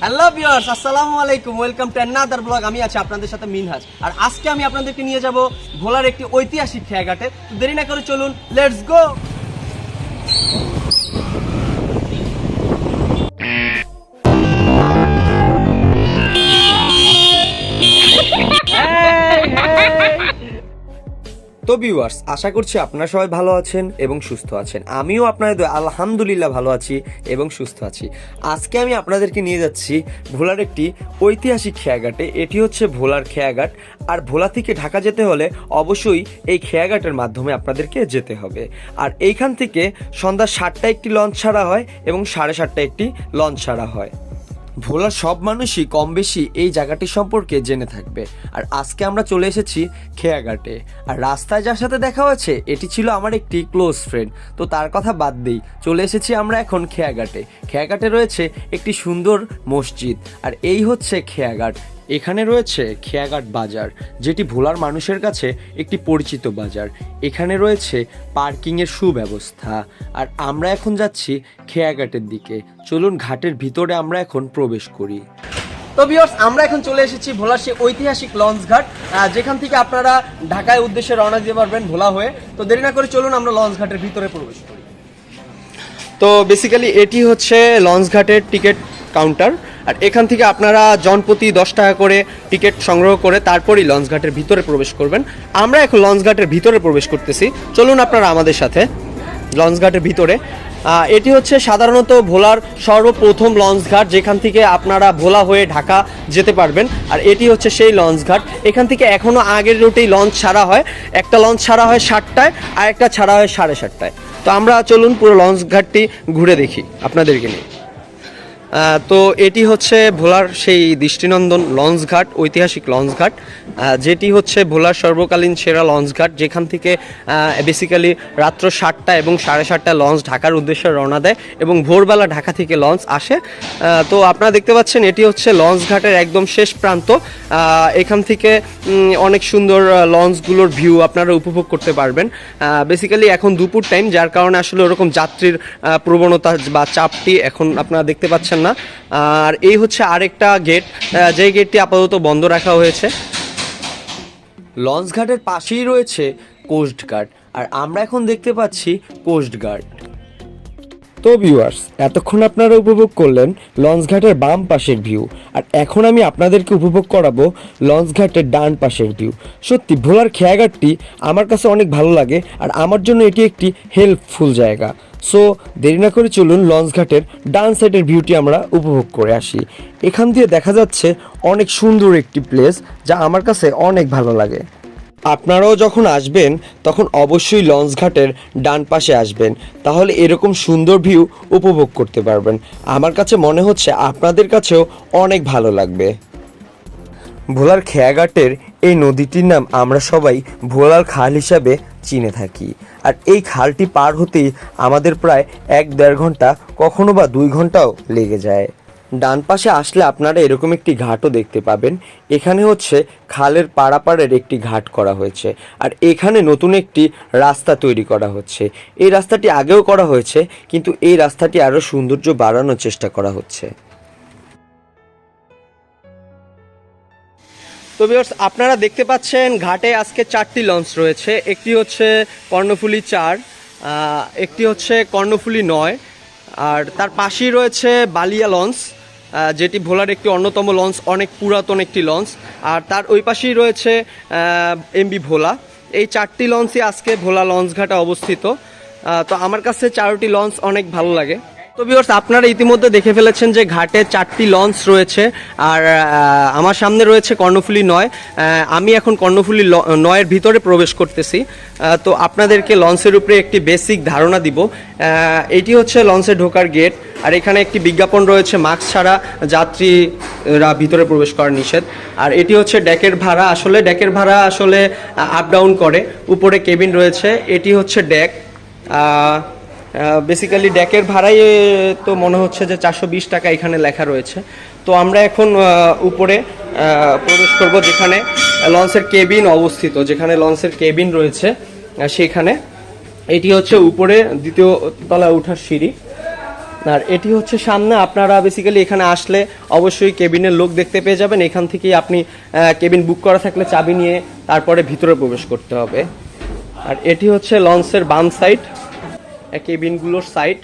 Hello viewers, আসসালামু আলাইকুম। Welcome to another blog. আমি আছি আপনাদের সাথে মিনহাজ। আর আজকে আমি আপনাদেরকে নিয়ে যাব ভোলার একটি ঐতিহাসিক খেয়াঘাটে। তো দেরি না করে চলুন, লেটস গো। তো ভিউয়ার্স, আশা করছি আপনারা সবাই ভালো আছেন এবং সুস্থ আছেন। আমিও আপনাদের দোয়ায় আলহামদুলিল্লাহ ভালো আছি এবং সুস্থ আছি। আজকে আমি আপনাদেরকে নিয়ে যাচ্ছি ভোলার একটি ঐতিহাসিক খেয়াঘাটে। এটি হচ্ছে ভোলার খেয়াঘাট। আর ভোলা থেকে ঢাকা যেতে হলে অবশ্যই এই খেয়াঘাটের মাধ্যমে আপনাদেরকে যেতে হবে। আর এইখান থেকে সন্ধ্যা 7টায় একটি লঞ্চ ছাড়া হয় এবং 7:30টায় একটি লঞ্চ ছাড়া হয়। ভোলার সব মানুষই কম বেশি এই জায়গাটি সম্পর্কে জেনে থাকবে। আর আজকে আমরা চলে এসেছি খেয়াঘাটে। আর রাস্তায় যার সাথে দেখা হয়েছে এটি ছিল আমার একটি ক্লোজ ফ্রেন্ড। তো তার কথা বাদ দিই, চলে এসেছি আমরা এখন খেয়াঘাটে। খেয়াঘাটে রয়েছে একটি সুন্দর মসজিদ। আর এই হচ্ছে খেয়াঘাট। এখানে রয়েছে খেয়াঘাট বাজার, যেটি ভোলার মানুষের কাছে একটি পরিচিত বাজার। এখানে রয়েছে পার্কিংয়ের সুব্যবস্থা। আর আমরা এখন যাচ্ছি খেয়াঘাটের দিকে। চলুন ঘাটের ভিতরে আমরা এখন প্রবেশ করি। তো ভিউয়ার্স, আমরা এখন চলে এসেছি ভোলার সেই ঐতিহাসিক লঞ্চ ঘাট, যেখান থেকে আপনারা ঢাকায় উদ্দেশ্যে রওনা দিতে পারবেন ভোলা হয়ে। তো দেরি না করে চলুন আমরা লঞ্চ ঘাটের ভিতরে প্রবেশ করি। তো বেসিক্যালি এটি হচ্ছে লঞ্চ ঘাটের টিকিট কাউন্টার। আর এখান থেকে আপনারা জনপ্রতি 10 টাকা করে টিকিট সংগ্রহ করে তারপরই লঞ্চ ঘাটের ভিতরে প্রবেশ করবেন। আমরা এখন লঞ্চ ঘাটের ভিতরে প্রবেশ করতেছি। চলুন আপনারা আমাদের সাথে লঞ্চ ঘাটের ভিতরে। এটি হচ্ছে সাধারণত ভোলার সর্বপ্রথম লঞ্চ ঘাট, যেখান থেকে আপনারা ভোলা হয়ে ঢাকা যেতে পারবেন। আর এটি হচ্ছে সেই লঞ্চ ঘাট। এখান থেকে এখনও আগের রুটেই লঞ্চ ছাড়া হয়। একটা লঞ্চ ছাড়া হয় 7টায় আর একটা ছাড়া হয় 7:30টায়। তো আমরা চলুন পুরো লঞ্চ ঘাটটি ঘুরে দেখি আপনাদেরকে নিয়ে। তো এটি হচ্ছে ভোলার সেই দৃষ্টিনন্দন লঞ্চ ঘাট, ঐতিহাসিক লঞ্চ ঘাট, যেটি হচ্ছে ভোলার সর্বকালীন সেরা লঞ্চ ঘাট, যেখান থেকে বেসিক্যালি রাত্র 7টা এবং 7:30টা লঞ্চ ঢাকার উদ্দেশ্যে রওনা দেয় এবং ভোরবেলা ঢাকা থেকে লঞ্চ আসে। তো আপনারা দেখতে পাচ্ছেন এটি হচ্ছে লঞ্চ ঘাটের একদম শেষ প্রান্ত। এখান থেকে অনেক সুন্দর লঞ্চগুলোর ভিউ আপনারা উপভোগ করতে পারবেন। বেসিক্যালি এখন দুপুর টাইম, যার কারণে আসলে ওরকম যাত্রীর প্রবণতা বা চাপটি এখন আপনারা দেখতে পাচ্ছেন না। আর এই হচ্ছে আরেকটা গেট, যে গেটটি আপাতত বন্ধ রাখা হয়েছে। লঞ্চ ঘাটের পাশেই রয়েছে কোস্ট গার্ড। আর আমরা এখন দেখতে পাচ্ছি কোস্ট গার্ড। তো ভিউয়ার্স, এতক্ষণ আপনারা উপভোগ করলেন লঞ্চ ঘাটের বাম পাশের ভিউ। আর এখন আমি আপনাদেরকে উপভোগ করাবো লঞ্চ ঘাটের ডান পাশের ভিউ। সত্যি ভোলার খেয়াঘাটটি আমার কাছে অনেক ভালো লাগে। আর আমার জন্য এটি একটি হেল্পফুল জায়গা। সো দেরি না করে চলুন লঞ্চ ঘাটের ডান সাইডের ভিউটি আমরা উপভোগ করে আসি। এখান দিয়ে দেখা যাচ্ছে অনেক সুন্দর একটি প্লেস, যা আমার কাছে অনেক ভালো লাগে। আপনারাও যখন আসবেন তখন অবশ্যই লঞ্চ ঘাটের ডান পাশে আসবেন, তাহলে এরকম সুন্দর ভিউ উপভোগ করতে পারবেন। আমার কাছে মনে হচ্ছে আপনাদের কাছেও অনেক ভালো লাগবে। ভোলার খেয়াঘাটের এই নদীটির নাম আমরা সবাই ভোলার খাল হিসাবে চিনে থাকি। আর এই খালটি পার হতেই আমাদের প্রায় 1-1.5 ঘন্টা, কখনো বা 2 ঘন্টাও লেগে যায়। ডান পাশে আসলে আপনারা এরকম একটি ঘাটও দেখতে পাবেন। এখানে হচ্ছে খালের পাড়াপাড়ের একটি ঘাট করা হয়েছে। আর এখানে নতুন একটি রাস্তা তৈরি করা হচ্ছে। এই রাস্তাটি আগেও করা হয়েছে, কিন্তু এই রাস্তাটি আরও সৌন্দর্য বাড়ানোর চেষ্টা করা হচ্ছে। তো ভিউয়ার্স, আপনারা দেখতে পাচ্ছেন ঘাটে আজকে 4টি লঞ্চ রয়েছে। একটি হচ্ছে কর্ণফুলী 4, একটি হচ্ছে কর্ণফুলী 9, আর তার পাশেই রয়েছে বালিয়া লঞ্চ, যেটি ভোলার একটি অন্যতম লঞ্চ, অনেক পুরাতন একটি লঞ্চ। আর তার ওই পাশেই রয়েছে এমবি ভোলা। এই 4টি লঞ্চই আজকে ভোলা লঞ্চ ঘাটে অবস্থিত। তো আমার কাছে 4টি লঞ্চ অনেক ভালো লাগে। তো ভিউয়ার্স, আপনারা ইতিমধ্যে দেখে ফেলেছেন যে ঘাটে 4টি লঞ্চ রয়েছে। আর আমার সামনে রয়েছে কর্ণফুলী 9। আমি এখন কর্ণফুলী 9-এর ভিতরে প্রবেশ করতেছি। তো আপনাদেরকে লঞ্চের উপরে একটি বেসিক ধারণা দিব। এটি হচ্ছে লঞ্চে ঢোকার গেট। আর এখানে একটি বিজ্ঞাপন রয়েছে, মাস্ক ছাড়া যাত্রীরা ভিতরে প্রবেশ করা নিষেধ। আর এটি হচ্ছে ডেকের ভাড়া। আসলে ডেকের ভাড়া আসলে আপ ডাউন করে। উপরে কেবিন রয়েছে, এটি হচ্ছে ডেক। বেসিক্যালি ডেকের ভাড়াই তো মনে হচ্ছে যে 420 টাকা এখানে লেখা রয়েছে। তো আমরা এখন উপরে প্রবেশ করব, যেখানে লঞ্চের কেবিন অবস্থিত, যেখানে লঞ্চের কেবিন রয়েছে সেখানে। এটি হচ্ছে উপরে 2য় তলায় ওঠার সিঁড়ি। আর এটি হচ্ছে সামনে, আপনারা বেসিক্যালি এখানে আসলে অবশ্যই কেবিনের লোক দেখতে পেয়ে যাবেন। এখান থেকেই আপনি কেবিন বুক করা থাকলে চাবি নিয়ে তারপরে ভিতরে প্রবেশ করতে হবে। আর এটি হচ্ছে লঞ্চের বাম সাইড, কেবিনগুলোর সাইড।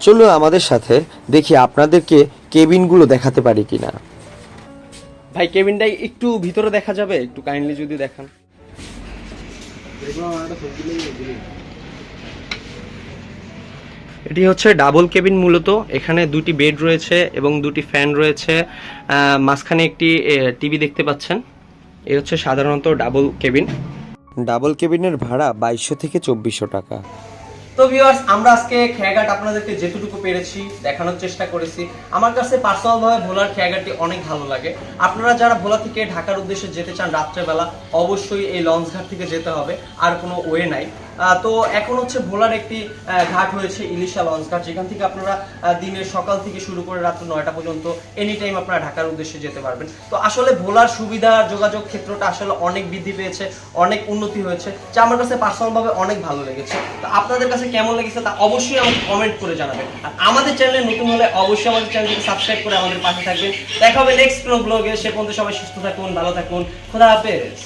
চলো আমাদের সাথে দেখি আপনাদেরকে কেবিনগুলো দেখাতে পারি কিনা। ভাই কেবিনটা একটু ভিতরে দেখা যাবে, একটু কাইন্ডলি যদি দেখান। এটি হচ্ছে ডাবল কেবিন, মূলত এখানে দুটি বেড রয়েছে এবং দুটি ফ্যান রয়েছে, মাঝখানে একটি টিভি দেখতে পাচ্ছেন। এই হচ্ছে সাধারণত ডাবল কেবিন। ডাবল কেবিনের ভাড়া 2200 থেকে 2400 টাকা। তো ভিউয়ার্স, আমরা আজকে খেয়াঘাট আপনাদেরকে যেটুকু পেরেছি দেখানোর চেষ্টা করেছি। আমার কাছে পার্সোনালভাবে ভোলার খেয়াঘাটটি অনেক ভালো লাগে। আপনারা যারা ভোলা থেকে ঢাকার উদ্দেশ্যে যেতে চান রাত্রেবেলা, অবশ্যই এই লঞ্চঘাট থেকে যেতে হবে, আর কোনো ওয়ে নাই। তো এখন হচ্ছে ভোলার একটি ঘাট হয়েছে ইলিশা লঞ্চঘাট, যেখান থেকে আপনারা দিনের সকাল থেকে শুরু করে রাত্র 9টা পর্যন্ত এনি টাইম আপনারা ঢাকার উদ্দেশ্যে যেতে পারবেন। তো আসলে ভোলার সুবিধা যোগাযোগ ক্ষেত্রটা আসলে অনেক বৃদ্ধি পেয়েছে, অনেক উন্নতি হয়েছে, যা আমার কাছে পার্সোনালভাবে অনেক ভালো লেগেছে। তো আপনাদের কাছে কেমন লেগেছে তা অবশ্যই আমাকে কমেন্ট করে জানাবেন। আর আমাদের চ্যানেলে নতুন হলে অবশ্যই আমাদের চ্যানেলটিকে সাবস্ক্রাইব করে আমাদের পাশে থাকবেন। দেখা হবে নেক্সট কোনো ব্লগে। সে পর্যন্ত সবাই সুস্থ থাকুন, ভালো থাকুন, খোদা হাফেজ।